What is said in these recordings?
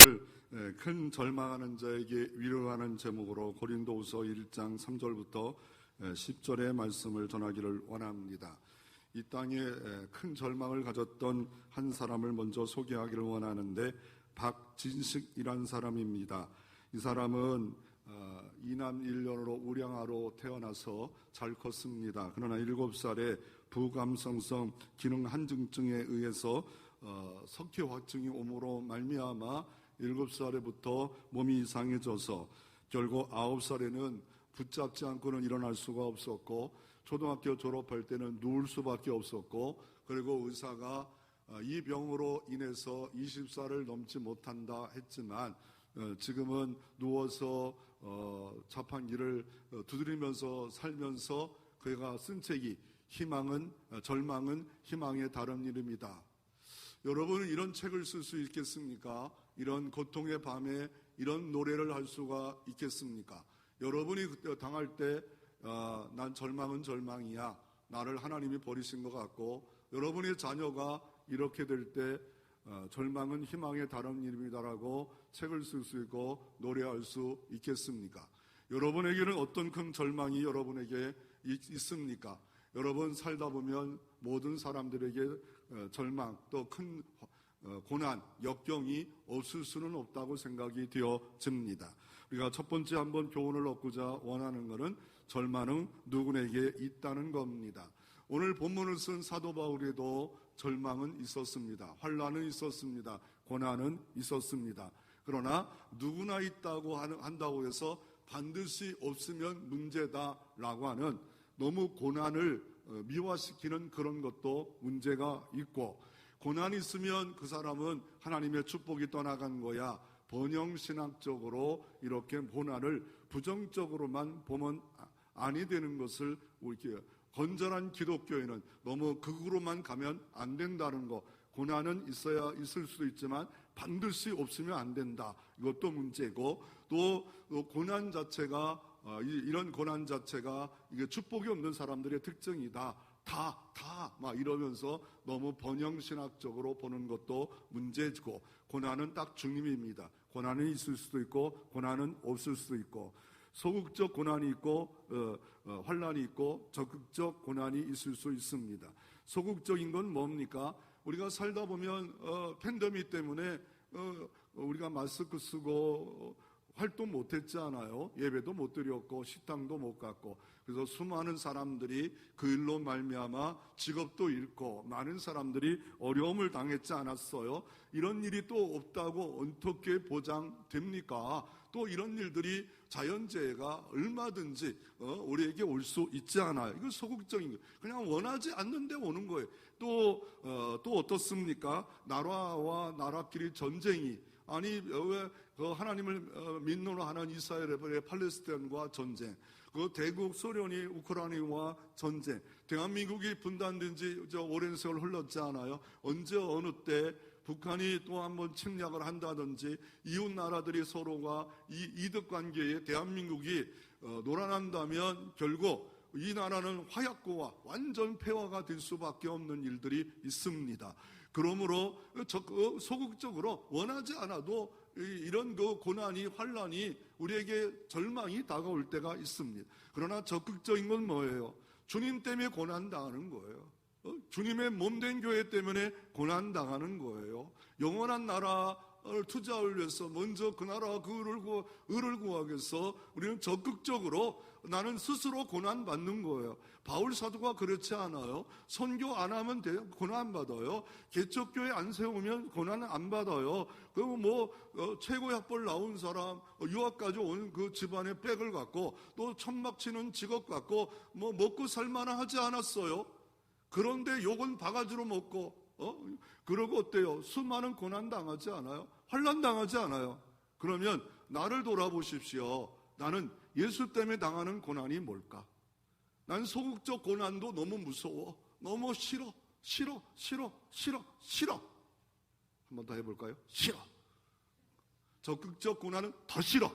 오늘 큰 절망하는 자에게 위로하는 제목으로 고린도후서 1장 3절부터 10절의 말씀을 전하기를 원합니다. 이 땅에 큰 절망을 가졌던 한 사람을 먼저 소개하기를 원하는데, 박진식이란 사람입니다. 이 사람은 이남 1년으로 우량아로 태어나서 잘 컸습니다. 그러나 7살에 부감성성 기능 한증증에 의해서 석회화증이 오므로 말미암아 7살에부터 몸이 이상해져서 결국 9살에는 붙잡지 않고는 일어날 수가 없었고, 초등학교 졸업할 때는 누울 수밖에 없었고, 그리고 의사가 이 병으로 인해서 20살을 넘지 못한다 했지만 지금은 누워서 자판기를 두드리면서 살면서 그가 쓴 책이 절망은 희망의 다른 이름이다. 여러분은 이런 책을 쓸 수 있겠습니까? 이런 고통의 밤에 이런 노래를 할 수가 있겠습니까? 여러분이 그때 당할 때 난 절망은 절망이야, 나를 하나님이 버리신 것 같고, 여러분의 자녀가 이렇게 될 때 절망은 희망의 다른 이름이다라고 책을 쓸 수 있고 노래할 수 있겠습니까? 여러분에게는 어떤 큰 절망이 여러분에게 있습니까? 여러분 살다 보면 모든 사람들에게 절망, 또 큰 고난, 역경이 없을 수는 없다고 생각이 되어집니다. 우리가 첫 번째 한번 교훈을 얻고자 원하는 것은 절망은 누구에게 있다는 겁니다. 오늘 본문을 쓴 사도 바울에도 절망은 있었습니다. 환난은 있었습니다. 고난은 있었습니다. 그러나 누구나 있다고 한다고 해서 반드시 없으면 문제다라고 하는, 너무 고난을 미화시키는 그런 것도 문제가 있고, 고난이 있으면 그 사람은 하나님의 축복이 떠나간 거야, 번영신학적으로 이렇게 고난을 부정적으로만 보면 아니 되는 것을 이렇게 건전한 기독교에는 너무 극으로만 가면 안 된다는 거, 고난은 있을 수도 있지만 반드시 없으면 안 된다, 이것도 문제고, 또 고난 자체가 이런 고난 자체가 이게 축복이 없는 사람들의 특징이다, 막 이러면서 너무 번영신학적으로 보는 것도 문제고, 고난은 딱 중립입니다. 고난은 있을 수도 있고 고난은 없을 수도 있고, 소극적 고난이 있고 환난이 있고 적극적 고난이 있을 수 있습니다. 소극적인 건 뭡니까? 우리가 살다 보면 팬데믹 때문에 우리가 마스크 쓰고 활동 못했지 않아요? 예배도 못 드렸고 식당도 못 갔고, 그래서 수많은 사람들이 그 일로 말미암아 직업도 잃고 많은 사람들이 어려움을 당했지 않았어요? 이런 일이 또 없다고 어떻게 보장됩니까? 또 이런 일들이, 자연재해가 얼마든지 우리에게 올 수 있지 않아요? 이거 소극적인 거예요. 그냥 원하지 않는데 오는 거예요. 또 어떻습니까? 나라와 나라끼리 전쟁이, 아니 왜 하나님을 믿노라 하는 이스라엘의 팔레스타인과 전쟁, 그 대국 소련이 우크라이나와 전쟁, 대한민국이 분단된 지 오랜 세월 흘렀지 않아요? 언제 어느 때 북한이 또 한번 침략을 한다든지, 이웃 나라들이 서로가 이 이득 관계에 대한민국이 놀아난다면 결국 이 나라는 화약고와 완전 폐화가 될 수밖에 없는 일들이 있습니다. 그러므로 소극적으로 원하지 않아도 이런 고난이, 환난이, 우리에게 절망이 다가올 때가 있습니다. 그러나 적극적인 건 뭐예요? 주님 때문에 고난당하는 거예요. 주님의 몸된 교회 때문에 고난당하는 거예요. 영원한 나라를 투자를 위해서 먼저 그 나라와 그 의를 구하기 위해서 우리는 적극적으로 나는 스스로 고난받는 거예요. 바울 사도가 그렇지 않아요? 선교 안 하면 고난 받아요. 개척교회 안 세우면 고난 안 받아요. 그리고 최고의 학벌 나온 사람, 유학까지 온 그 집안의 백을 갖고 또 천막 치는 직업 갖고 먹고 살만한 하지 않았어요. 그런데 욕은 바가지로 먹고 그러고 어때요? 수많은 고난 당하지 않아요? 환난 당하지 않아요? 그러면 나를 돌아보십시오. 나는 예수 때문에 당하는 고난이 뭘까? 난 소극적 고난도 너무 무서워. 너무 싫어. 한 번 더 해볼까요? 싫어. 적극적 고난은 더 싫어.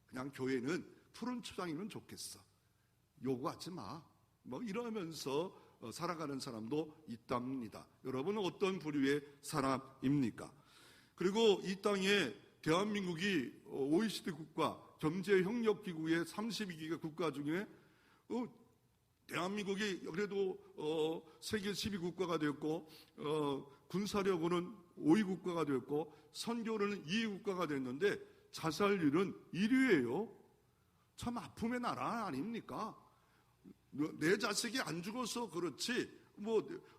그냥 교회는 푸른 초장이면 좋겠어. 요구하지 마. 이러면서 살아가는 사람도 있답니다. 여러분은 어떤 부류의 사람입니까? 그리고 이 땅에 대한민국이 OECD 국가, 경제협력기구의 32개가 국가 중에 대한민국이 그래도 세계 12국가가 되었고 군사력으로는 5위 국가가 되었고 선교로는 2위 국가가 됐는데 자살률은 1위예요. 참 아픔의 나라 아닙니까? 내 자식이 안 죽어서 그렇지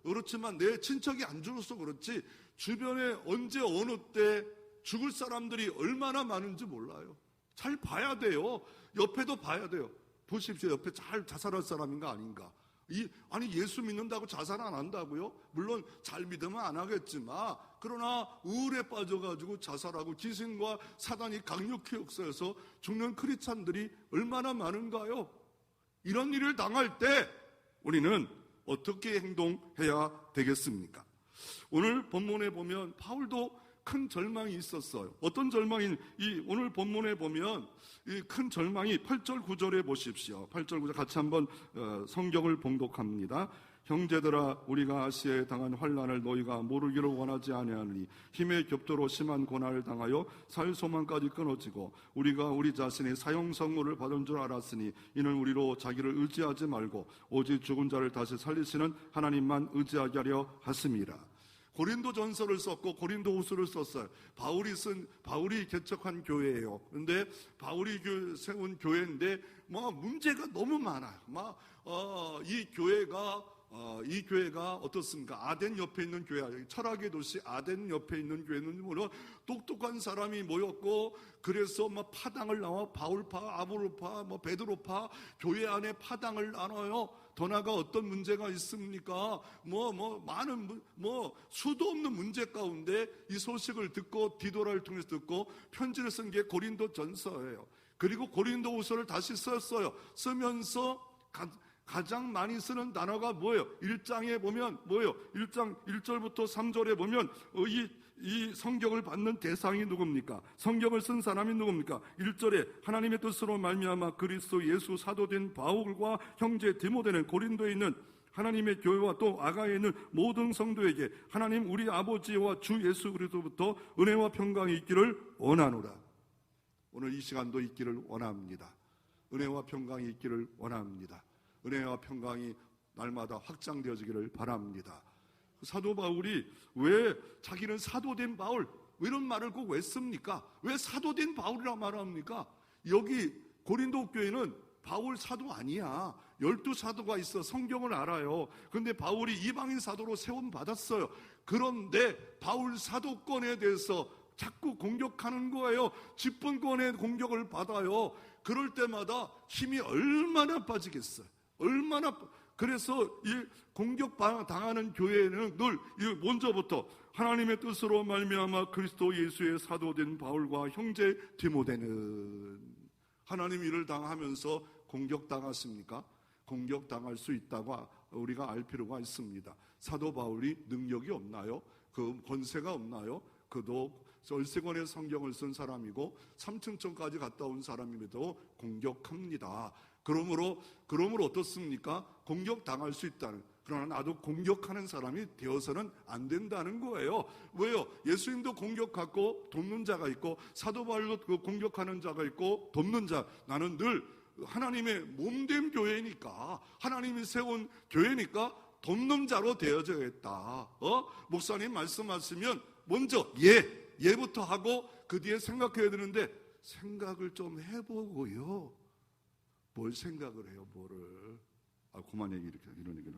그렇지만 내 친척이 안 죽어서 그렇지 주변에 언제 어느 때 죽을 사람들이 얼마나 많은지 몰라요. 잘 봐야 돼요. 옆에도 봐야 돼요. 보십시오. 옆에 잘 자살할 사람인가 아닌가. 아니 예수 믿는다고 자살 안 한다고요? 물론 잘 믿으면 안 하겠지만 그러나 우울에 빠져가지고 자살하고 귀신과 사단이 강력히 역사해서 죽는 크리스찬들이 얼마나 많은가요? 이런 일을 당할 때 우리는 어떻게 행동해야 되겠습니까? 오늘 본문에 보면 바울도 큰 절망이 있었어요. 어떤 절망이 오늘 본문에 보면 이 큰 절망이 8절 9절에 보십시오. 8절 9절 같이 한번 성경을 봉독합니다. 형제들아 우리가 아시아에 당한 환난을 너희가 모르기를 원하지 아니하니 힘의 격도로 심한 고난을 당하여 살 소망까지 끊어지고 우리가 우리 자신의 사형 선고를 받은 줄 알았으니 이는 우리로 자기를 의지하지 말고 오직 죽은 자를 다시 살리시는 하나님만 의지하게 하려 하심이라. 고린도전서를 썼고 고린도후서를 썼어요. 바울이 개척한 교회예요. 그런데 바울이 세운 교회인데 문제가 너무 많아요. 이 교회가 어떻습니까? 아덴 옆에 있는 교회, 철학의 도시 아덴 옆에 있는 교회는 똑똑한 사람이 모였고 그래서 파당을 나와 바울파, 아볼로파, 베드로파 교회 안에 파당을 나눠요. 더 나아가 어떤 문제가 있습니까? 많은 수도 없는 문제 가운데 이 소식을 듣고 디도라를 통해서 듣고 편지를 쓴 게 고린도전서예요. 그리고 고린도후서를 다시 썼어요. 쓰면서 가장 많이 쓰는 단어가 뭐예요? 1장에 보면 뭐예요? 1장 1절부터 3절에 보면 이 성경을 받는 대상이 누굽니까? 성경을 쓴 사람이 누굽니까? 1절에 하나님의 뜻으로 말미암아 그리스도 예수 사도된 바울과 형제 디모데는 고린도에 있는 하나님의 교회와 또 아가에 있는 모든 성도에게 하나님 우리 아버지와 주 예수 그리스도부터 은혜와 평강이 있기를 원하노라. 오늘 이 시간도 있기를 원합니다. 은혜와 평강이 있기를 원합니다. 은혜와 평강이 날마다 확장되어지기를 바랍니다. 사도 바울이 왜 자기는 사도된 바울 이런 말을 꼭 왜 씁니까? 왜 사도된 바울이라고 말합니까? 여기 고린도 교회는 바울 사도 아니야. 12사도가 있어. 성경을 알아요. 그런데 바울이 이방인 사도로 세움받았어요. 그런데 바울 사도권에 대해서 자꾸 공격하는 거예요. 집권권의 공격을 받아요. 그럴 때마다 힘이 얼마나 빠지겠어요. 그래서 이 공격당하는 교회는 늘 먼저부터 하나님의 뜻으로 말미암아 그리스도 예수의 사도된 바울과 형제 디모데는 하나님 일을 당하면서 공격당했습니까? 공격당할 수 있다고 우리가 알 필요가 있습니다. 사도 바울이 능력이 없나요? 그 권세가 없나요? 그도 열세권의 성경을 쓴 사람이고 3층천까지 갔다 온 사람임에도 공격합니다. 그러므로 어떻습니까? 공격당할 수 있다는, 그러나 나도 공격하는 사람이 되어서는 안 된다는 거예요. 왜요? 예수님도 공격하고 돕는 자가 있고 사도 바울도 공격하는 자가 있고 돕는 자. 나는 늘 하나님의 몸된 교회니까, 하나님이 세운 교회니까 돕는 자로 되어져야겠다. 목사님 말씀하시면 먼저 예부터 하고 그 뒤에 생각해야 되는데 생각을 좀 해보고요. 뭘 생각을 해요, 뭐를. 그만 얘기 이런 얘기는.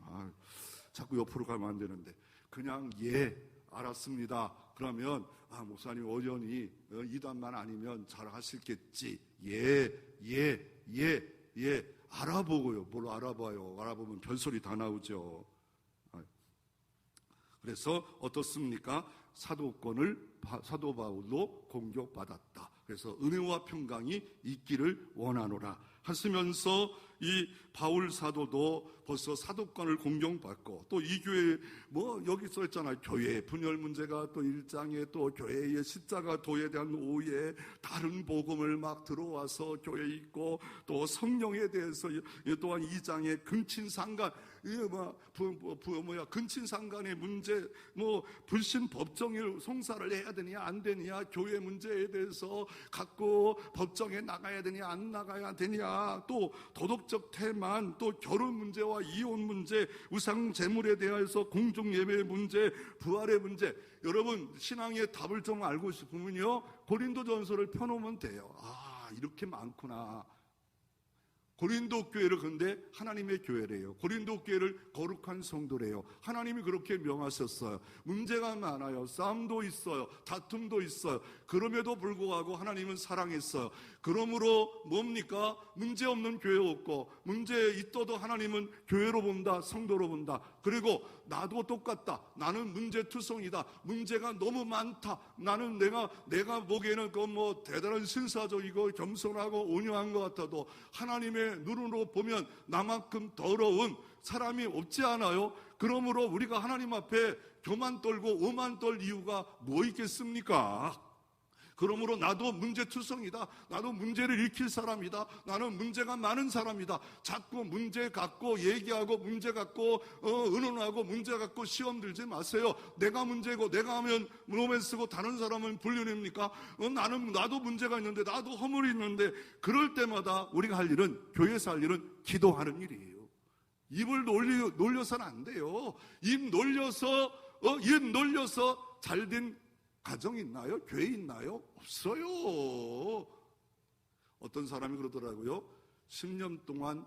자꾸 옆으로 가면 안 되는데. 그냥 알았습니다. 그러면 목사님 여전히 이단만 아니면 잘 하실겠지. 알아보고요. 뭘 알아봐요. 알아보면 별소리 다 나오죠. 그래서 어떻습니까? 사도 바울도 공격받았다. 그래서 은혜와 평강이 있기를 원하노라. 하시면서 이 바울 사도도 벌써 사도권을 공경받고, 또 이 교회 여기 써있잖아요. 교회 분열 문제가 또 1장에, 또 교회의 십자가 도에 대한 오해, 다른 복음을 막 들어와서 교회에 있고, 또 성령에 대해서 또한 2장에 근친상간, 근친상간의 문제, 불신 법정을 송사를 해야 되냐 안 되냐, 교회 문제에 대해서 갖고 법정에 나가야 되냐 안 나가야 되냐, 또 도덕적 태만, 또 결혼 문제와 이혼 문제, 우상 제물에 대해서 공중 예배의 문제, 부활의 문제. 여러분, 신앙의 답을 좀 알고 싶으면요, 고린도전서를 펴놓으면 돼요. 이렇게 많구나. 고린도 교회를 근데 하나님의 교회래요. 고린도 교회를 거룩한 성도래요. 하나님이 그렇게 명하셨어요. 문제가 많아요. 싸움도 있어요. 다툼도 있어요. 그럼에도 불구하고 하나님은 사랑했어요. 그러므로 뭡니까? 문제 없는 교회 없고, 문제 있어도 하나님은 교회로 본다, 성도로 본다. 그리고 나도 똑같다. 나는 문제투성이다. 문제가 너무 많다. 나는 내가 보기에는 대단한 신사적이고 겸손하고 온유한 것 같아도 하나님의 눈으로 보면 나만큼 더러운 사람이 없지 않아요? 그러므로 우리가 하나님 앞에 교만 떨고 오만 떨 이유가 뭐 있겠습니까? 그러므로 나도 문제투성이다. 나도 문제를 일으킬 사람이다. 나는 문제가 많은 사람이다. 자꾸 문제 갖고 얘기하고, 문제 갖고 의논하고, 문제 갖고 시험 들지 마세요. 내가 문제고, 내가 하면 로맨스고 다른 사람은 불륜입니까? 나도 문제가 있는데, 나도 허물이 있는데, 그럴 때마다 우리가 할 일은, 교회에서 할 일은 기도하는 일이에요. 입을 놀려서는 안 돼요. 입 놀려서 잘된 가정 있나요? 교회 있나요? 없어요. 어떤 사람이 그러더라고요. 10년 동안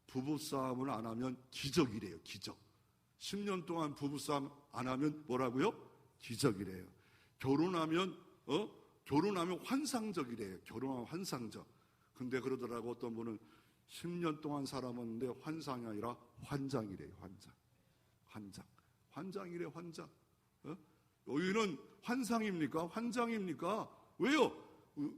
부부싸움을 안 하면 기적이래요. 기적. 10년 동안 부부싸움 안 하면 뭐라고요? 기적이래요. 결혼하면 환상적이래요. 결혼하면 환상적. 근데 그러더라고, 어떤 분은 10년 동안 살아봤는데 환상이 아니라 환장이래요. 환장이래, 환장. 여기는 환상입니까? 환장입니까? 왜요?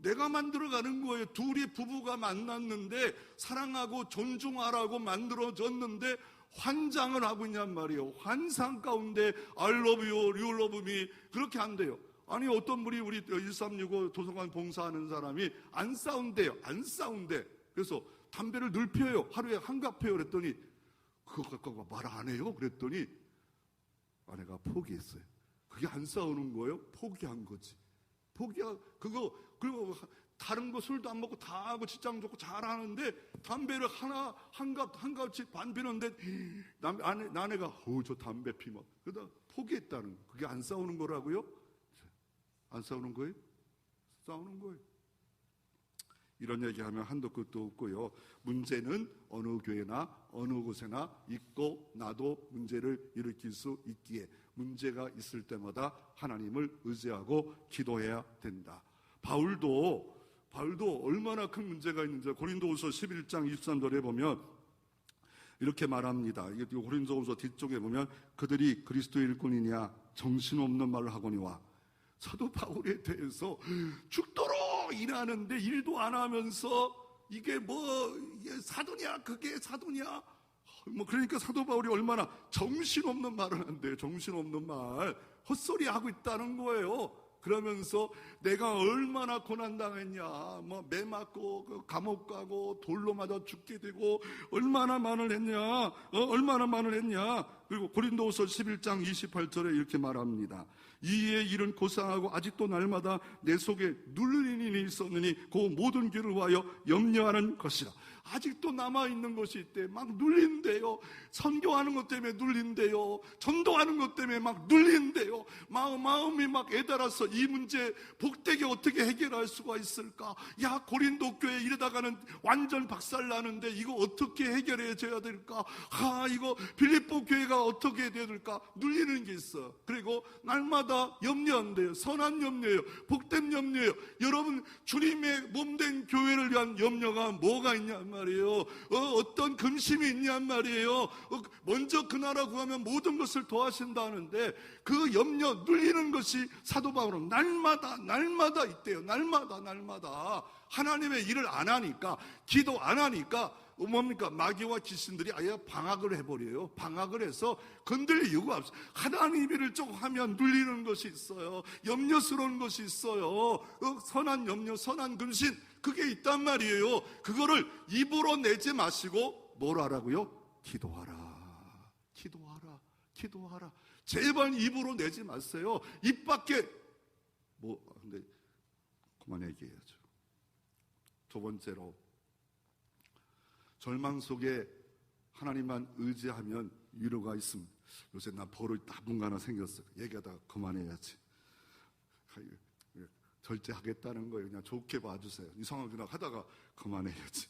내가 만들어가는 거예요. 둘이 부부가 만났는데 사랑하고 존중하라고 만들어졌는데 환장을 하고 있냔 말이에요. 환상 가운데 I love you, you love me, 그렇게 안 돼요. 아니, 어떤 분이 우리 1365 도서관 봉사하는 사람이 안 싸운대요. 안 싸운대. 그래서 담배를 늘 피워요. 하루에 한갑 피워요. 그랬더니 그거 갖고 말 안 해요. 그랬더니 아내가 포기했어요. 그게 안 싸우는 거예요? 포기한 거지. 그리고 다른 거 술도 안 먹고 다 하고 직장 좋고 잘하는데 담배를 한갑씩 반 피는데 아내가 저 담배 피면 그러다 포기했다는 거. 그게 안 싸우는 거라고요? 안 싸우는 거예요? 싸우는 거예요. 이런 얘기하면 한도 끝도 없고요. 문제는 어느 교회나 어느 곳에나 있고, 나도 문제를 일으킬 수 있기에 문제가 있을 때마다 하나님을 의지하고 기도해야 된다. 바울도 얼마나 큰 문제가 있는지 고린도후서 11장 23절에 보면 이렇게 말합니다. 이게 고린도후서 뒤쪽에 보면 그들이 그리스도의 일꾼이냐 정신없는 말을 하거니와. 사도 바울에 대해서 죽도록 일하는데 일도 안 하면서 이게 사도냐, 그게 사도냐, 그러니까 사도 바울이 얼마나 정신없는 말을 한대요. 정신없는 말, 헛소리 하고 있다는 거예요. 그러면서 내가 얼마나 고난당했냐, 매 맞고 감옥 가고 돌로 맞아 죽게 되고 얼마나 많을 했냐. 그리고 고린도후서 11장 28절에 이렇게 말합니다. 이의 일은 고상하고 아직도 날마다 내 속에 눌리는 일이 있었느니 그 모든 길을 위하여 염려하는 것이라. 아직도 남아있는 것이 있대. 막 눌린대요. 선교하는 것 때문에 눌린대요. 전도하는 것 때문에 막 눌린대요. 마음이 막 애달아서 이 문제 복되게 어떻게 해결할 수가 있을까? 야, 고린도 교회 이러다가는 완전 박살나는데 이거 어떻게 해결해 줘야 될까? 이거 빌립보 교회가 어떻게 해야 될까? 눌리는 게 있어. 그리고 날마다 날마다 염려한대요. 선한 염려예요. 복된 염려예요. 여러분, 주님의 몸된 교회를 위한 염려가 뭐가 있냔 말이에요. 어떤 근심이 있냔 말이에요. 먼저 그 나라 구하면 모든 것을 더하신다는데, 그 염려 눌리는 것이 사도 바울은 날마다 있대요. 날마다 하나님의 일을 안 하니까, 기도 안 하니까 뭡니까? 마귀와 귀신들이 아예 방학을 해버려요. 방학을 해서 건들 이유가 없어요. 하나님 일을 조금 하면 눌리는 것이 있어요. 염려스러운 것이 있어요. 선한 염려, 선한 근심, 그게 있단 말이에요. 그거를 입으로 내지 마시고 뭘 하라고요? 기도하라. 제발 입으로 내지 마세요. 입 밖에 근데 그만 얘기해야죠. 두 번째로, 절망 속에 하나님만 의지하면 위로가 있습니다. 요새 나 버릇 나쁜 거 하나 생겼어. 얘기하다가 그만해야지. 절제하겠다는 거예요. 그냥 좋게 봐주세요. 이상하게 하다가 그만해야지.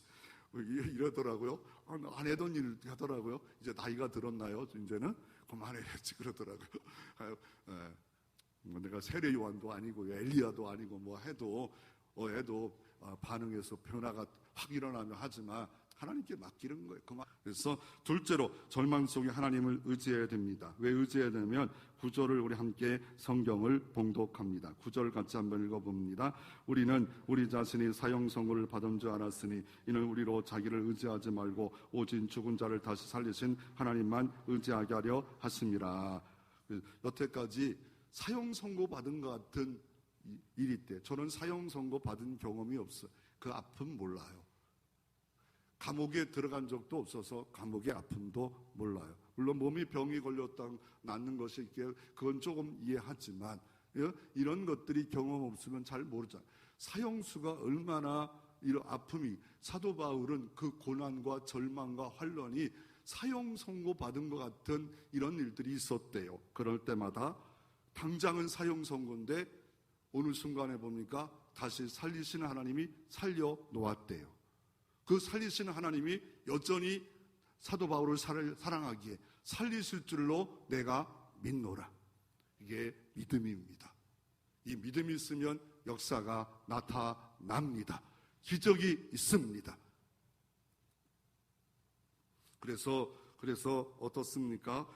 이러더라고요. 안 해던 일 하더라고요. 이제 나이가 들었나요? 이제는 그만해야지 그러더라고요. 내가 세례 요한도 아니고 엘리야도 아니고 뭐 해도 반응에서 변화가 확 일어나면 하지만 하나님께 맡기는 거예요. 그래서 둘째로, 절망 속에 하나님을 의지해야 됩니다. 왜 의지해야 되냐면 9절을 우리 함께 성경을 봉독합니다. 9절 같이 한번 읽어봅니다. 우리는 우리 자신이 사형 선고를 받은 줄 알았으니 이는 우리로 자기를 의지하지 말고 오직 죽은 자를 다시 살리신 하나님만 의지하게 하려 하심이라. 여태까지 사형 선고 받은 것 같은 일이 때, 저는 사형 선고 받은 경험이 없어요. 그 아픔 몰라요. 감옥에 들어간 적도 없어서 감옥의 아픔도 몰라요. 물론 몸이 병이 걸렸다 낫는 것이 있게 그건 조금 이해하지만 이런 것들이 경험 없으면 잘 모르잖아요. 사형수가 얼마나 이런 아픔이, 사도 바울은 그 고난과 절망과 환란이 사형 선고 받은 것 같은 이런 일들이 있었대요. 그럴 때마다 당장은 사형 선고인데 어느 순간에 보니까 다시 살리시는 하나님이 살려 놓았대요. 그 살리시는 하나님이 여전히 사도 바울을 사랑하기에 살리실 줄로 내가 믿노라. 이게 믿음입니다. 이 믿음이 있으면 역사가 나타납니다. 기적이 있습니다. 그래서 어떻습니까?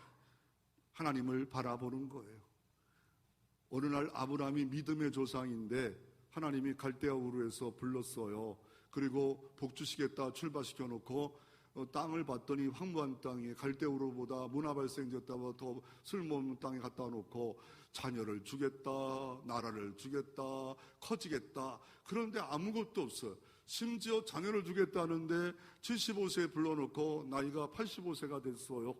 하나님을 바라보는 거예요. 어느 날 아브라함이 믿음의 조상인데 하나님이 갈대아 우르에서 불렀어요. 그리고 복 주시겠다 출발시켜 놓고 땅을 봤더니 황무한 땅에 갈대우르보다 문화 발생지였다가 더 쓸모없는 땅에 갖다 놓고 자녀를 주겠다, 나라를 주겠다, 커지겠다. 그런데 아무것도 없어요. 심지어 자녀를 주겠다는데 75세에 불러놓고 나이가 85세가 됐어요.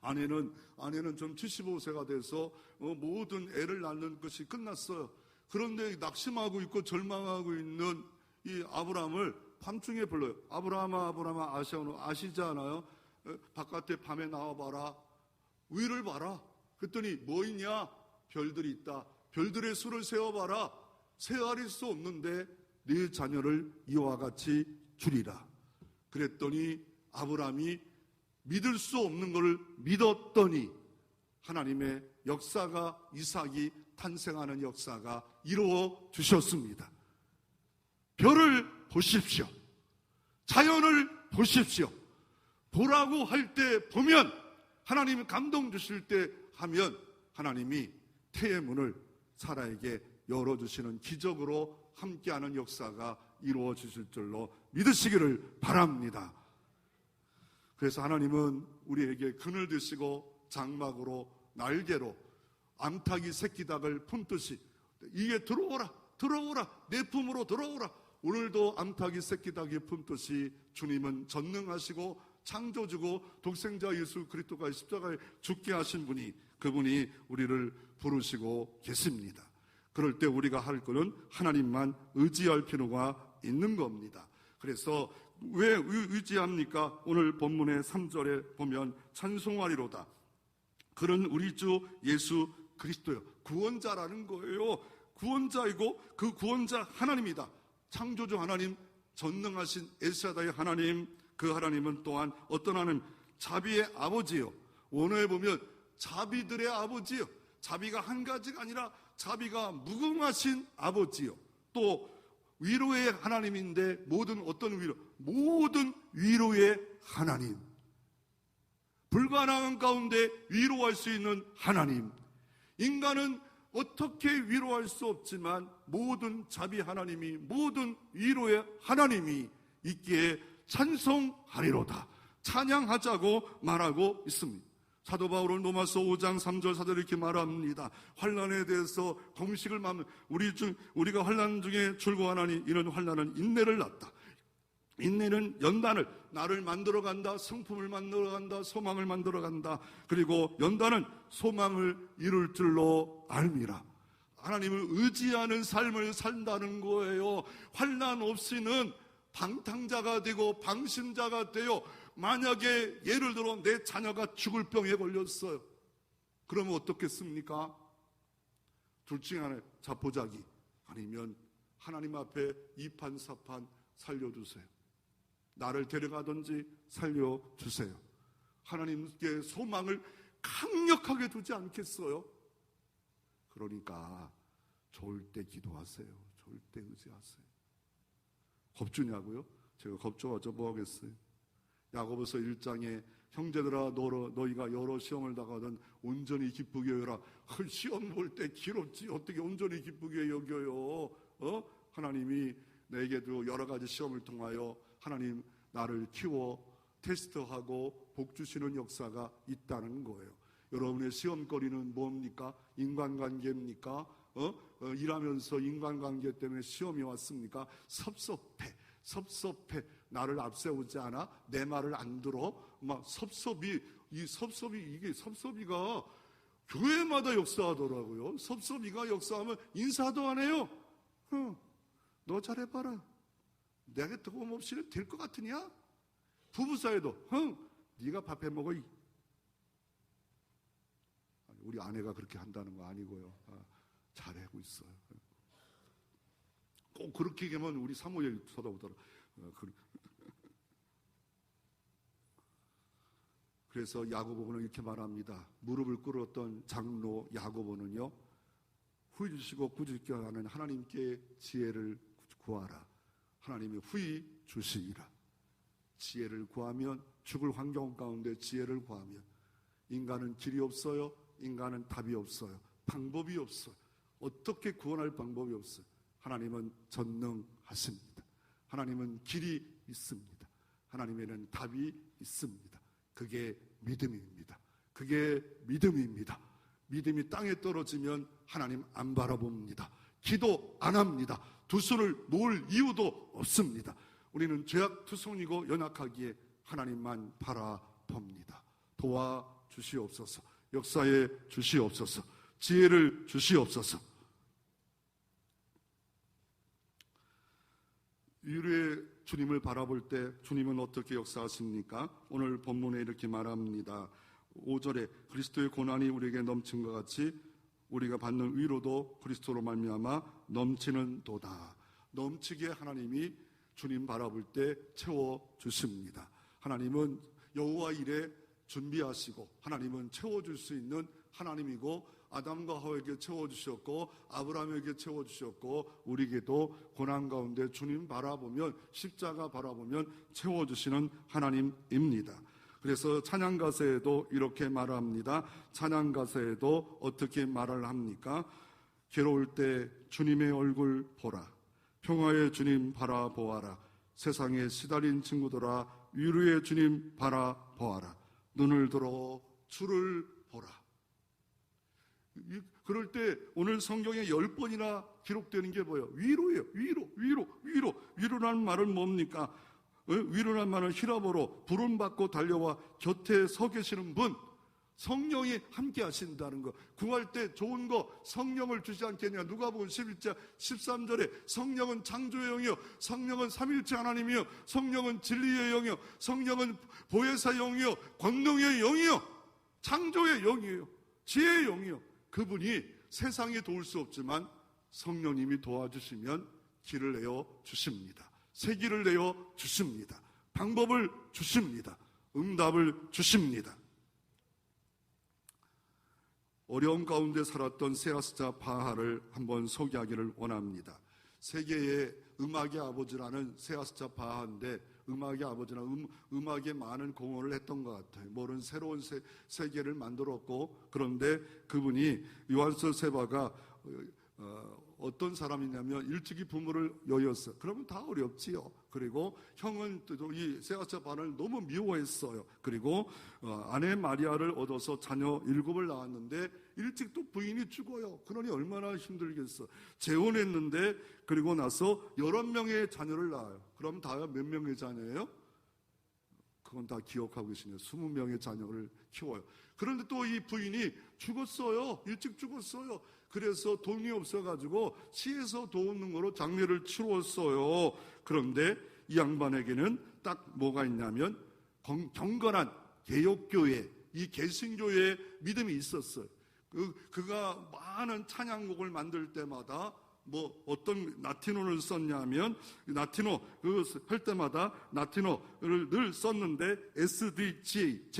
아내는 좀 75세가 돼서 모든 애를 낳는 것이 끝났어요. 그런데 낙심하고 있고 절망하고 있는 이 아브라함을 밤중에 불러요. 아브라함아 아시지 않아요? 바깥에 밤에 나와봐라. 위를 봐라. 그랬더니 뭐 있냐? 별들이 있다. 별들의 수를 세어봐라. 세어할 수 없는데 네 자녀를 이와 같이 주리라. 그랬더니 아브라함이 믿을 수 없는 것을 믿었더니 하나님의 역사가, 이삭이 탄생하는 역사가 이루어 주셨습니다. 별을 보십시오. 자연을 보십시오. 보라고 할 때 보면, 하나님이 감동 주실 때 하면 하나님이 태의 문을 사라에게 열어주시는, 기적으로 함께하는 역사가 이루어 주실 줄로 믿으시기를 바랍니다. 그래서 하나님은 우리에게 그늘 드시고 장막으로 날개로 암탉이 새끼 닭을 품듯이 이게 들어오라 내 품으로 들어오라. 오늘도 암탉이 새끼 닭이 품듯이 주님은 전능하시고 창조주고 독생자 예수 그리스도가 십자가에 죽게 하신 분이, 그분이 우리를 부르시고 계십니다. 그럴 때 우리가 할 것은 하나님만 의지할 필요가 있는 겁니다. 그래서 왜 의지합니까? 오늘 본문의 3절에 보면 찬송하리로다. 그는 우리 주 예수 그리스도요. 구원자라는 거예요. 구원자이고 그 구원자 하나님이다. 창조주 하나님, 전능하신 엘샤다의 하나님, 그 하나님은 또한 어떤 하나님? 자비의 아버지요. 원어에 보면 자비들의 아버지요. 자비가 한 가지가 아니라 자비가 무궁하신 아버지요, 또 위로의 하나님인데, 어떤 위로? 모든 위로의 하나님, 불가능한 가운데 위로할 수 있는 하나님. 인간은 어떻게 위로할 수 없지만 모든 자비 하나님이, 모든 위로의 하나님이 있기에 찬송하리로다, 찬양하자고 말하고 있습니다. 사도 바울은 로마서 5장 3절 4절 이렇게 말합니다. 환난에 대해서 공식을 말하면 우리가 환난 중에 즐거워하나니 이런 환난은 인내를 낳다. 인내는 연단을, 나를 만들어간다, 성품을 만들어간다, 소망을 만들어간다. 그리고 연단은 소망을 이룰 줄로 알미라. 하나님을 의지하는 삶을 산다는 거예요. 환난 없이는 방탕자가 되고 방심자가 되어, 만약에 예를 들어 내 자녀가 죽을 병에 걸렸어요. 그러면 어떻겠습니까? 둘 중에 하나, 자포자기, 아니면 하나님 앞에 이판사판 살려주세요. 나를 데려가든지 살려주세요. 하나님께 소망을 강력하게 두지 않겠어요? 그러니까 좋을 때 기도하세요. 좋을 때 의지하세요. 겁주냐고요? 제가 겁줘가지고 뭐 하겠어요? 야고보서 1장에 형제들아, 너희가 여러 시험을 당하든 온전히 기쁘게 여겨라. 시험 볼 때 기롭지 어떻게 온전히 기쁘게 여겨요? 하나님이 내게도 여러 가지 시험을 통하여 하나님 나를 키워 테스트하고 복 주시는 역사가 있다는 거예요. 여러분의 시험거리는 뭡니까? 인간관계입니까? 일하면서 인간관계 때문에 시험이 왔습니까? 섭섭해. 나를 앞세우지 않아? 내 말을 안 들어? 막 이게 섭섭이가 교회마다 역사하더라고요. 섭섭이가 역사하면 인사도 안 해요. 너 잘해봐라. 내가 도움없이는 될 것 같으냐? 부부 사이도 네가 밥 해먹어. 우리 아내가 그렇게 한다는 거 아니고요. 잘하고 있어요. 꼭 그렇게 얘기하면 우리 사모예를 쳐다보더라. 그래서 야고보는 이렇게 말합니다. 무릎을 꿇었던 장로 야고보는요, 후히 주시고 꾸짖게 하는 하나님께 지혜를 구하라. 하나님이 후히 주시리라. 지혜를 구하면, 죽을 환경 가운데 지혜를 구하면, 인간은 길이 없어요. 인간은 답이 없어요. 방법이 없어요. 어떻게 구원할 방법이 없어요. 하나님은 전능하십니다. 하나님은 길이 있습니다. 하나님에는 답이 있습니다. 그게 믿음입니다. 그게 믿음입니다. 믿음이 땅에 떨어지면 하나님 안 바라봅니다. 기도 안 합니다. 두 손을 놓을 이유도 없습니다. 우리는 죄악투성이고 연약하기에 하나님만 바라봅니다. 도와주시옵소서. 역사에 주시옵소서. 지혜를 주시옵소서. 위로의 주님을 바라볼 때 주님은 어떻게 역사하십니까? 오늘 본문에 이렇게 말합니다. 5절에 그리스도의 고난이 우리에게 넘친 것 같이 우리가 받는 위로도 그리스도로 말미암아 넘치는 도다. 넘치게 하나님이 주님 바라볼 때 채워주십니다. 하나님은 여호와 일에 준비하시고 하나님은 채워줄 수 있는 하나님이고, 아담과 하와에게 채워주셨고 아브라함에게 채워주셨고 우리에게도 고난 가운데 주님 바라보면, 십자가 바라보면 채워주시는 하나님입니다. 그래서 찬양가사에도 이렇게 말합니다. 찬양가사에도 어떻게 말을 합니까? 괴로울 때 주님의 얼굴 보라. 평화의 주님 바라보아라. 세상에 시달린 친구들아 위로의 주님 바라보아라. 눈을 들어 주를 보라. 그럴 때 오늘 성경에 10번이나 기록되는 게 뭐예요? 위로예요. 위로라는 말은 뭡니까? 위로라는 말은 히라보로 부름받고 달려와 곁에 서 계시는 분, 성령이 함께 하신다는 거. 구할 때 좋은 거 성령을 주지 않겠냐. 누가복음 11장 13절에 성령은 창조의 영이요, 성령은 삼일체 하나님이요, 성령은 진리의 영이요, 성령은 보혜사 영이요, 권능의 영이요, 창조의 영이에요, 지혜의 영이요. 그분이 세상에 도울 수 없지만 성령님이 도와주시면 길을 내어 주십니다. 새 길을 내어 주십니다. 방법을 주십니다. 응답을 주십니다. 어려움 가운데 살았던 세아스자 바하를 한번 소개하기를 원합니다. 세계의 음악의 아버지라는 세아스자 바하인데, 음악의 아버지나 음악에 많은 공헌을 했던 것 같아요. 모든 새로운 세계를 만들었고, 그런데 그분이 요한스 세바가 어떤 사람이냐면 일찍이 부모를 여였어요. 그러면 다 어렵지요. 그리고 형은 또 이 세아스자 바하를 너무 미워했어요. 그리고 아내 마리아를 얻어서 자녀 7을 낳았는데 일찍 또 부인이 죽어요. 그러니 얼마나 힘들겠어. 재혼했는데 그리고 나서 11명의 자녀를 낳아요. 그럼 다 몇 명의 자녀예요? 그건 다 기억하고 계시네요. 20명의 자녀를 키워요. 그런데 또 이 부인이 죽었어요. 일찍 죽었어요. 그래서 돈이 없어가지고 시에서 도우는 거로 장례를 치루었어요. 그런데 이 양반에게는 딱 뭐가 있냐면 경건한 개혁교회, 이 개신교회의 믿음이 있었어요. 그가 많은 찬양곡을 만들 때마다 뭐 어떤 라틴어를 썼냐면, 라틴어 할 때마다 라틴어를 늘 썼는데 SDJ,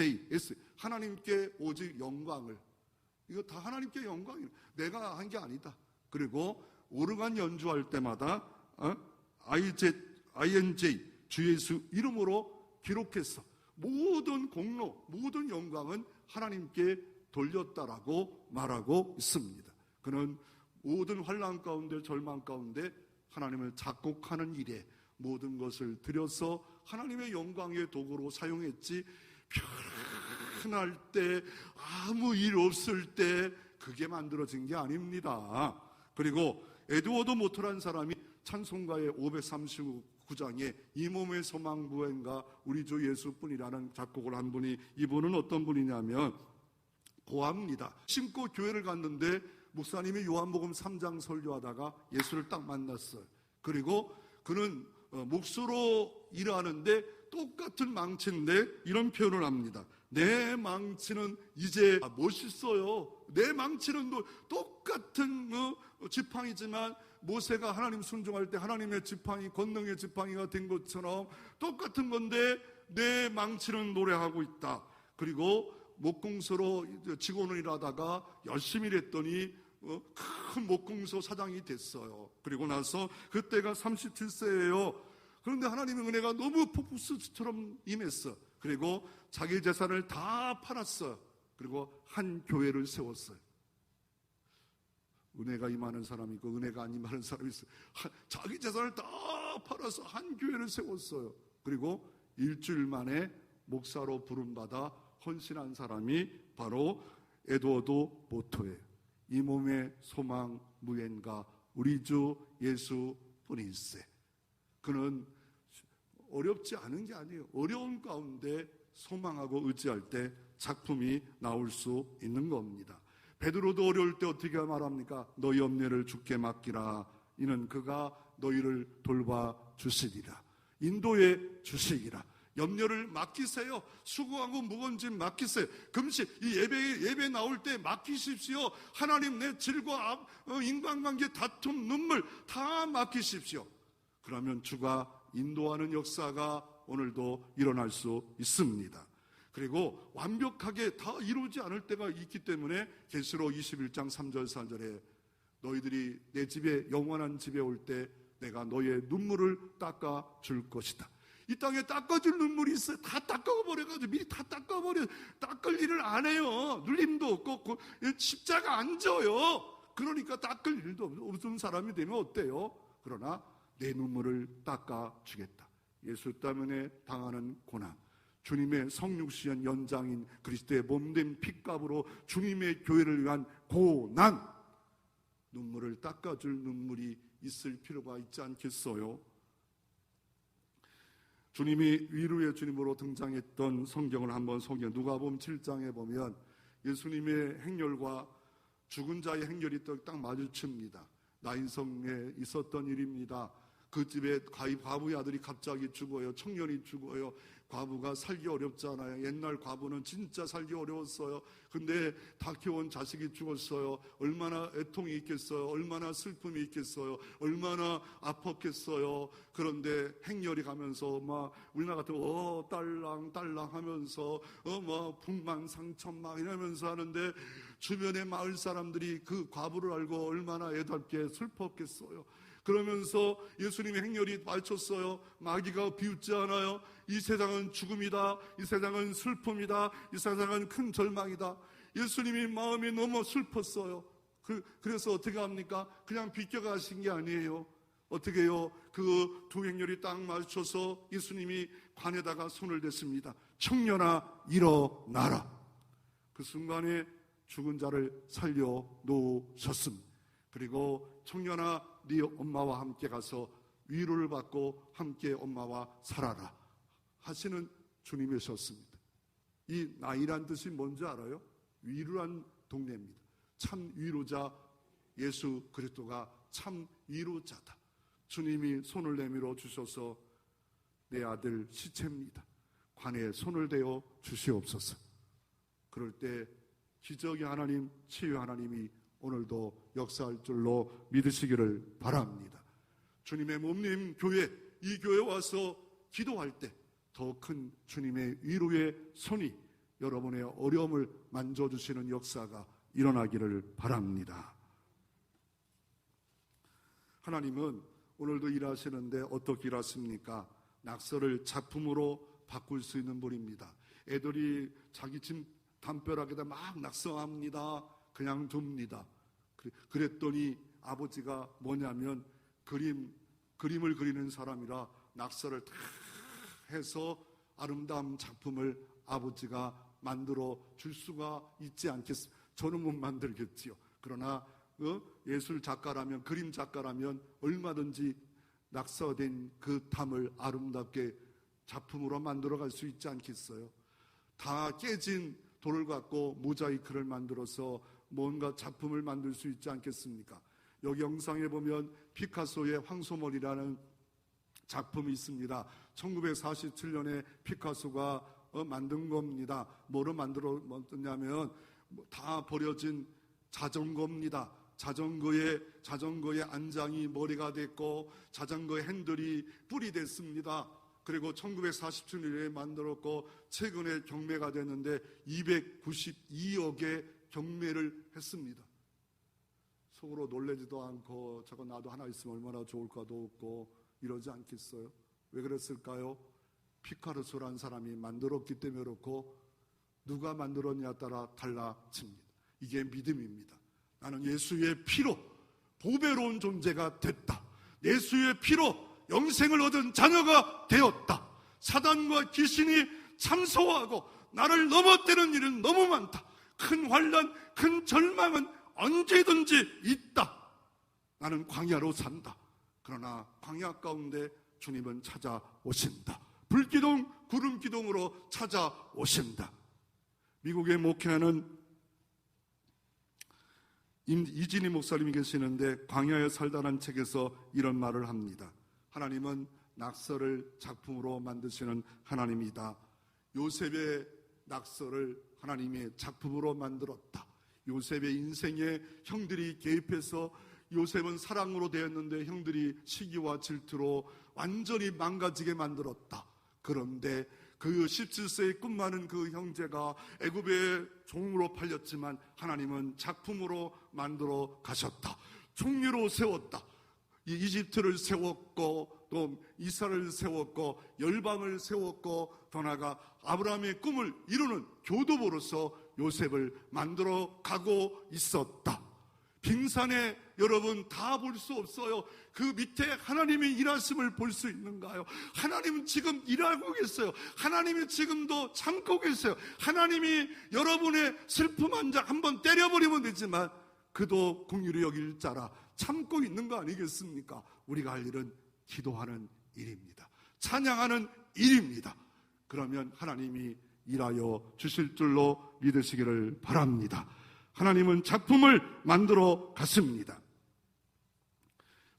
하나님께 오직 영광을, 이거 다 하나님께 영광이에요. 내가 한 게 아니다. 그리고 오르간 연주할 때마다 INJ 주 예수 이름으로 기록했어. 모든 공로, 모든 영광은 하나님께 돌렸다라고 말하고 있습니다. 그는 모든 환난 가운데, 절망 가운데 하나님을 작곡하는 일에 모든 것을 들여서 하나님의 영광의 도구로 사용했지, 편할 때, 아무 일 없을 때 그게 만들어진 게 아닙니다. 그리고 에드워드 모터라는 사람이 찬송가의 539장에 이 몸의 소망 무엔가 우리 주 예수뿐이라는 작곡을 한 분이, 이분은 어떤 분이냐면 고아입니다. 신고 교회를 갔는데 목사님이 요한복음 3장 설교하다가 예수를 딱 만났어요. 그리고 그는 목수로 일하는데 똑같은 망치인데 이런 표현을 합니다. 내 망치는 이제 멋있어요. 내 망치는 똑같은 지팡이지만 모세가 하나님 순종할 때 하나님의 지팡이, 권능의 지팡이가 된 것처럼 똑같은 건데 내 망치는 노래하고 있다. 그리고 목공소로 직원을 일하다가 열심히 일했더니 큰 목공소 사장이 됐어요. 그리고 나서 그때가 37세예요. 그런데 하나님의 은혜가 너무 폭풍수처럼 임했어. 그리고 자기 재산을 다 팔았어요. 그리고 한 교회를 세웠어요. 은혜가 임하는 사람이 있고 은혜가 안 임하는 사람이 있어요. 자기 재산을 다 팔아서 한 교회를 세웠어요. 그리고 일주일 만에 목사로 부름받아 헌신한 사람이 바로 에드워드 모터예요. 이 몸의 소망 무엔가 우리 주 예수 뿐일세. 그는 어렵지 않은 게 아니에요. 어려운 가운데 소망하고 의지할 때 작품이 나올 수 있는 겁니다. 베드로도 어려울 때 어떻게 말합니까? 너희 염려를 주께 맡기라. 이는 그가 너희를 돌봐 주시리라. 인도해 주시리라. 염려를 맡기세요. 수고하고 무거운 짐 맡기세요. 금식, 이 예배 나올 때 맡기십시오. 하나님 내 질과 인간관계 다툼, 눈물 다 맡기십시오. 그러면 주가 인도하는 역사가 오늘도 일어날 수 있습니다. 그리고 완벽하게 다 이루지 않을 때가 있기 때문에 계시록 21장 3절 4절에 너희들이 내 집에, 영원한 집에 올 때 내가 너의 눈물을 닦아 줄 것이다. 이 땅에 닦아줄 눈물이 있어요. 다 닦아버려가지고 미리 다 닦아버려. 닦을 일을 안 해요. 눌림도 없고 십자가 안 져요. 그러니까 닦을 일도 없는 사람이 되면 어때요? 그러나 내 눈물을 닦아주겠다. 예수 때문에 당하는 고난, 주님의 성육시한 연장인 그리스도의 몸된 핏값으로 주님의 교회를 위한 고난, 눈물을 닦아줄 눈물이 있을 필요가 있지 않겠어요? 주님이 위로의 주님으로 등장했던 성경을 한번 소개해. 누가복음 7장에 보면 예수님의 행렬과 죽은 자의 행렬이 딱 마주칩니다. 나인성에 있었던 일입니다. 그 집에 과부의 아들이 갑자기 죽어요. 청년이 죽어요. 과부가 살기 어렵잖아요. 옛날 과부는 진짜 살기 어려웠어요. 근데 다 키워온 자식이 죽었어요. 얼마나 애통이 있겠어요. 얼마나 슬픔이 있겠어요. 얼마나 아팠겠어요. 그런데 행렬이 가면서 막 우리나라 같은 딸랑 하면서 막 북만상천 막 이러면서 하는데 주변의 마을 사람들이 그 과부를 알고 얼마나 애답게 슬펐겠어요. 그러면서 예수님의 행렬이 맞췄어요. 마귀가 비웃지 않아요. 이 세상은 죽음이다. 이 세상은 슬픔이다. 이 세상은 큰 절망이다. 예수님이 마음이 너무 슬펐어요. 그래서 어떻게 합니까? 그냥 비껴가신 게 아니에요. 어떻게 해요? 그 두 행렬이 딱 맞춰서 예수님이 관에다가 손을 댔습니다. 청년아 일어나라. 그 순간에 죽은 자를 살려 놓으셨습니다. 그리고 청년아 네 엄마와 함께 가서 위로를 받고 함께 엄마와 살아라 하시는 주님이셨습니다. 이 나이란 뜻이 뭔지 알아요? 위로한 동네입니다. 참 위로자 예수 그리스도가 참 위로자다. 주님이 손을 내밀어 주셔서 내 아들 시체입니다. 관에 손을 대어 주시옵소서. 그럴 때 기적의 하나님, 치유의 하나님이 오늘도 역사할 줄로 믿으시기를 바랍니다. 주님의 몸님 교회, 이 교회에 와서 기도할 때 더 큰 주님의 위로의 손이 여러분의 어려움을 만져주시는 역사가 일어나기를 바랍니다. 하나님은 오늘도 일하시는데 어떻게 일하십니까? 낙서를 작품으로 바꿀 수 있는 분입니다. 애들이 자기 집 담벼락에다 막 낙서합니다. 그냥 둡니다. 그랬더니 아버지가 뭐냐면 그림을 그리는 사람이라 낙서를 다 해서 아름다운 작품을 아버지가 만들어 줄 수가 있지 않겠습니까? 저는 못 만들겠지요. 그러나 예술 작가라면, 그림 작가라면 얼마든지 낙서된 그 탐을 아름답게 작품으로 만들어 갈 수 있지 않겠어요? 다 깨진 돌을 갖고 모자이크를 만들어서 뭔가 작품을 만들 수 있지 않겠습니까? 여기 영상에 보면 피카소의 황소머리라는 작품이 있습니다. 1947년에 피카소가 만든 겁니다. 뭐로 만들었냐면 다 버려진 자전거입니다. 자전거의 안장이 머리가 됐고 자전거의 핸들이 뿔이 됐습니다. 그리고 1947년에 만들었고 최근에 경매가 됐는데 292억의 경매를 했습니다. 속으로 놀라지도 않고 저거 나도 하나 있으면 얼마나 좋을까도 없고 이러지 않겠어요? 왜 그랬을까요? 피카소라는 사람이 만들었기 때문에 그렇고 누가 만들었냐에 따라 달라집니다. 이게 믿음입니다. 나는 예수의 피로 보배로운 존재가 됐다. 예수의 피로 영생을 얻은 자녀가 되었다. 사단과 귀신이 참소하고 나를 넘어뜨리는 일은 너무 많다. 큰 환난, 큰 절망은 언제든지 있다. 나는 광야로 산다. 그러나 광야 가운데 주님은 찾아오신다. 불기둥, 구름기둥으로 찾아오신다. 미국에 목회하는 이진희 목사님이 계시는데 광야에 살다라는 책에서 이런 말을 합니다. 하나님은 낙서를 작품으로 만드시는 하나님이다. 요셉의 낙서를 하나님의 작품으로 만들었다. 요셉의 인생에 형들이 개입해서 요셉은 사랑으로 되었는데 형들이 시기와 질투로 완전히 망가지게 만들었다. 그런데 그 17세의 꿈 많은 그 형제가 애굽의 종으로 팔렸지만 하나님은 작품으로 만들어 가셨다. 총리로 세웠다. 이집트를 세웠고 또 이스라엘을 세웠고 열방을 세웠고 더 나아가 아브라함의 꿈을 이루는 교도보로서 요셉을 만들어 가고 있었다. 빙산에 여러분 다 볼 수 없어요. 그 밑에 하나님의 일하심을 볼 수 있는가요? 하나님은 지금 일하고 계세요. 하나님이 지금도 참고 계세요. 하나님이 여러분의 슬픔 한 장 한번 때려버리면 되지만 그도 긍휼히 여길 자라 참고 있는 거 아니겠습니까? 우리가 할 일은 기도하는 일입니다. 찬양하는 일입니다. 그러면 하나님이 일하여 주실 줄로 믿으시기를 바랍니다. 하나님은 작품을 만들어 갔습니다.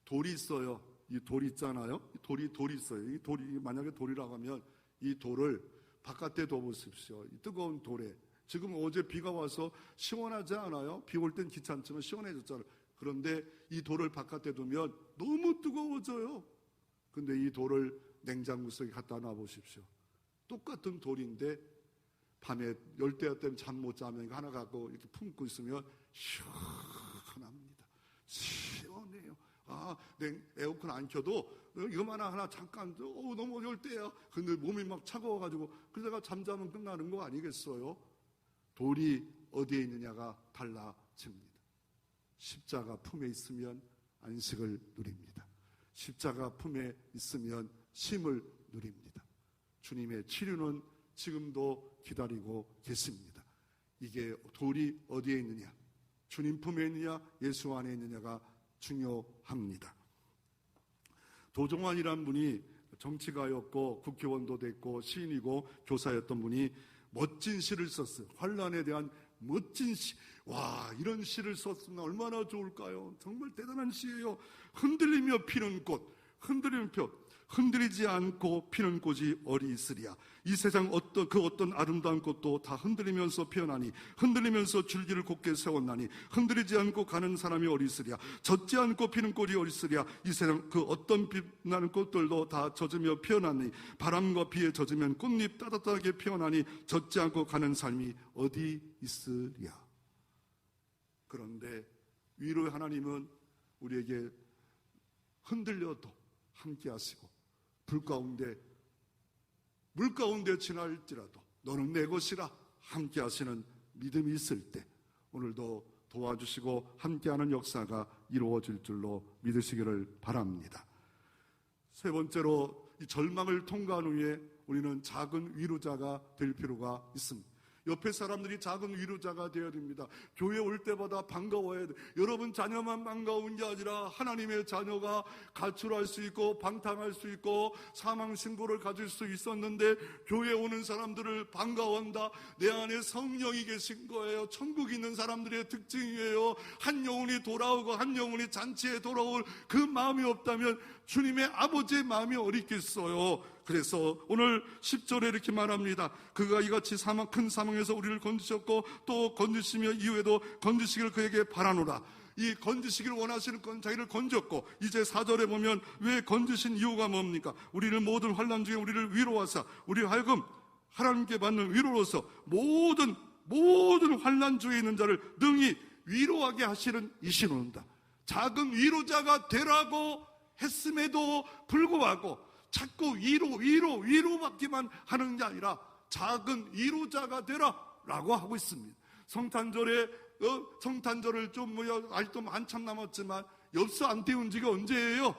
돌이 있어요. 이 돌 있잖아요. 이 돌이 있어요. 이 돌이 만약에 돌이라고 하면 이 돌을 바깥에 둬보십시오. 이 뜨거운 돌에. 지금 어제 비가 와서 시원하지 않아요? 비 올 땐 귀찮지만 시원해졌잖아요. 그런데 이 돌을 바깥에 두면 너무 뜨거워져요. 근데 이 돌을 냉장고 속에 갖다 놔보십시오. 똑같은 돌인데 밤에 열대야 때문에 잠 못 자면 이거 하나 갖고 이렇게 품고 있으면 시원합니다. 시원해요. 에어컨 안 켜도 이거만 하나 잠깐 너무 열대야. 근데 몸이 막 차가워가지고 그러다가 잠자면 끝나는 거 아니겠어요? 돌이 어디에 있느냐가 달라집니다. 십자가 품에 있으면 안식을 누립니다. 십자가 품에 있으면 쉼을 누립니다. 주님의 치료는 지금도 기다리고 계십니다. 이게 돌이 어디에 있느냐, 주님 품에 있느냐, 예수 안에 있느냐가 중요합니다. 도종환이란 분이 정치가였고 국회의원도 됐고 시인이고 교사였던 분이 멋진 시를 썼어요. 환란에 대한 멋진 시. 와, 이런 시를 썼으면 얼마나 좋을까요? 정말 대단한 시예요. 흔들리며 피는 꽃, 흔들리지 않고 피는 꽃이 어디 있으랴. 이 세상 어떤 아름다운 꽃도 다 흔들리면서 피어나니, 흔들리면서 줄기를 곧게 세웠나니, 흔들리지 않고 가는 사람이 어디 있으랴. 젖지 않고 피는 꽃이 어디 있으랴. 이 세상 그 어떤 빛나는 꽃들도 다 젖으며 피어나니, 바람과 비에 젖으면 꽃잎 따뜻하게 피어나니, 젖지 않고 가는 삶이 어디 있으랴. 그런데 위로의 하나님은 우리에게 흔들려도 함께 하시고, 물 가운데 지날지라도 너는 내 것이라 함께 하시는 믿음이 있을 때 오늘도 도와주시고 함께하는 역사가 이루어질 줄로 믿으시기를 바랍니다. 세 번째로, 이 절망을 통과한 후에 우리는 작은 위로자가 될 필요가 있습니다. 옆에 사람들이 작은 위로자가 되어야 됩니다. 교회 올 때마다 반가워야 돼요. 여러분 자녀만 반가운 게 아니라 하나님의 자녀가 가출할 수 있고 방탕할 수 있고 사망신고를 가질 수 있었는데 교회 오는 사람들을 반가워한다. 내 안에 성령이 계신 거예요. 천국에 있는 사람들의 특징이에요. 한 영혼이 돌아오고 한 영혼이 잔치에 돌아올 그 마음이 없다면 주님의 아버지의 마음이 어디 있겠어요. 그래서 오늘 10절에 이렇게 말합니다. 그가 이같이 큰 사망에서 우리를 건지셨고 또 건지시며 이후에도 건지시기를 그에게 바라노라. 이 건지시기를 원하시는 건 자기를 건졌고, 이제 4절에 보면 왜 건지신 이유가 뭡니까? 우리를 모든 환난 중에 우리를 위로하사 우리 하여금 하나님께 받는 위로로서 모든 환난 중에 있는 자를 능히 위로하게 하시는 이시노다. 작은 위로자가 되라고 했음에도 불구하고 자꾸 위로받기만 하는 게 아니라 작은 위로자가 되라라고 하고 있습니다. 성탄절을 좀 아직도 한참 남았지만 엽서 안 태운 지가 언제예요?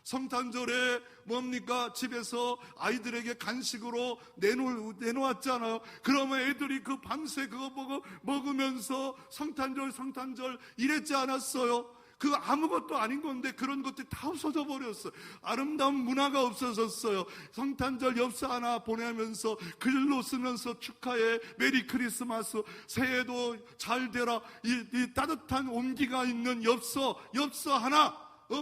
성탄절에 뭡니까? 집에서 아이들에게 간식으로 내놓았잖아요. 그러면 애들이 그 밤새 그거 먹으면서 성탄절 이랬지 않았어요? 그 아무것도 아닌 건데 그런 것들이 다 없어져 버렸어요. 아름다운 문화가 없어졌어요. 성탄절 엽서 하나 보내면서 글로 쓰면서 축하해, 메리 크리스마스, 새해도 잘 되라, 이 따뜻한 온기가 있는 엽서 하나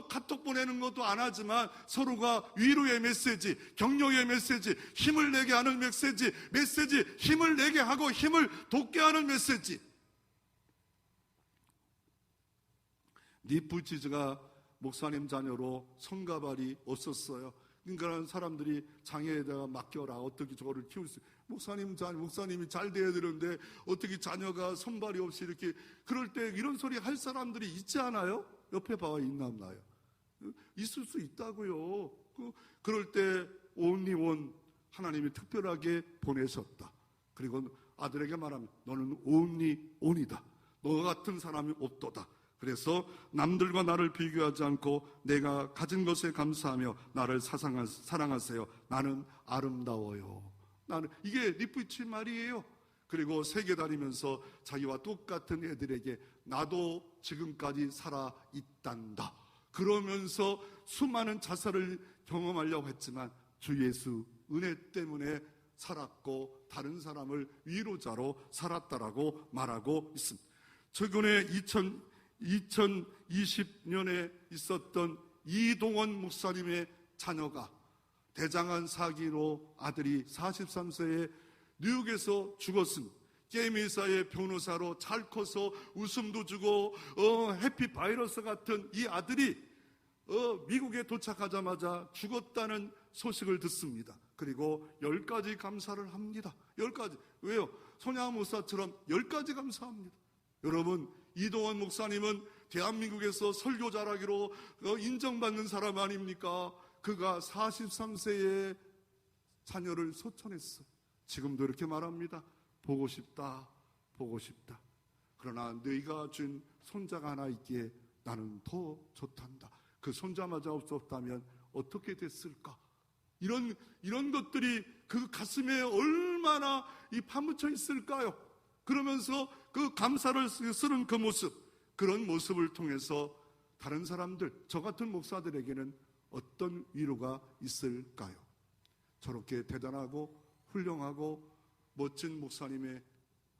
카톡 보내는 것도 안 하지만 서로가 위로의 메시지, 격려의 메시지, 힘을 내게 하는 메시지, 힘을 내게 하고 힘을 돋게 하는 메시지. 니프치즈가 목사님 자녀로 성가발이 없었어요. 그러니까 사람들이 장애에다가 맡겨라, 어떻게 저거를 키울 수, 목사님이 잘 돼야 되는데 어떻게 자녀가 손발이 없이 이렇게, 그럴 때 이런 소리 할 사람들이 있지 않아요? 옆에 봐봐, 있나 없나요? 있을 수 있다고요. 그럴 때 온리온 하나님이 특별하게 보내셨다. 그리고 아들에게 말하면 너는 온리온이다. 너 같은 사람이 없도다. 그래서 남들과 나를 비교하지 않고 내가 가진 것에 감사하며 나를 사랑하세요. 나는 아름다워요. 이게 니프치 말이에요. 그리고 세계 다니면서 자기와 똑같은 애들에게 나도 지금까지 살아 있단다. 그러면서 수많은 자살을 경험하려고 했지만 주 예수 은혜 때문에 살았고 다른 사람을 위로자로 살았다라고 말하고 있습니다. 최근에 2020년에 있었던 이동원 목사님의 자녀가 대장암 사기로 아들이 43세에 뉴욕에서 죽었습니다. 게임 회사의 변호사로 잘 커서 웃음도 주고 해피바이러스 같은 이 아들이 미국에 도착하자마자 죽었다는 소식을 듣습니다. 그리고 10가지 감사를 합니다. 10가지. 왜요? 손양원 목사처럼 10가지 감사합니다. 여러분, 이동원 목사님은 대한민국에서 설교 잘하기로 인정받는 사람 아닙니까? 그가 43세에 자녀를 소천했어. 지금도 이렇게 말합니다. 보고 싶다, 보고 싶다. 그러나 너희가 준 손자가 하나 있기에 나는 더 좋단다. 그 손자마저 없었다면 어떻게 됐을까? 이런 것들이 그 가슴에 얼마나 파묻혀 있을까요? 그러면서 그 감사를 쓰는 그 모습, 그런 모습을 통해서 다른 사람들, 저 같은 목사들에게는 어떤 위로가 있을까요? 저렇게 대단하고 훌륭하고 멋진 목사님의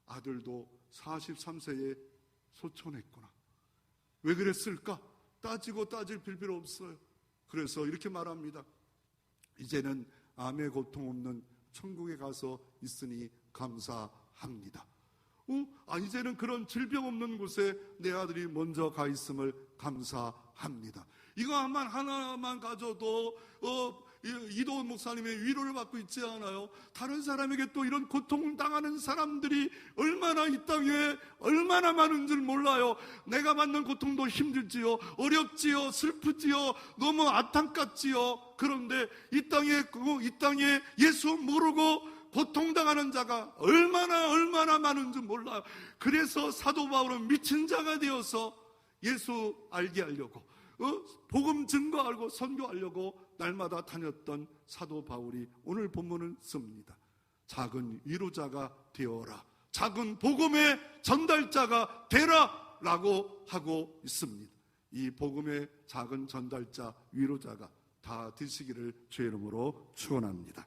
아들도 43세에 소천했구나. 왜 그랬을까? 따지고 따질 필요 없어요. 그래서 이렇게 말합니다. 이제는 암의 고통 없는 천국에 가서 있으니 감사합니다. 이제는 그런 질병 없는 곳에 내 아들이 먼저 가 있음을 감사합니다. 이거 하나만 가져도 이도원 목사님의 위로를 받고 있지 않아요? 다른 사람에게 또 이런 고통을 당하는 사람들이 얼마나 이 땅에 얼마나 많은 줄 몰라요. 내가 받는 고통도 힘들지요, 어렵지요, 슬프지요, 너무 아탄같지요. 그런데 이 땅에 예수 모르고 고통당하는 자가 얼마나 많은 줄 몰라요. 그래서 사도 바울은 미친 자가 되어서 예수 알게 하려고, 복음 증거하고 선교하려고 날마다 다녔던 사도 바울이 오늘 본문을 씁니다. 작은 위로자가 되어라, 작은 복음의 전달자가 되라 라고 하고 있습니다. 이 복음의 작은 전달자, 위로자가 다 되시기를 주의 이름으로 축원합니다.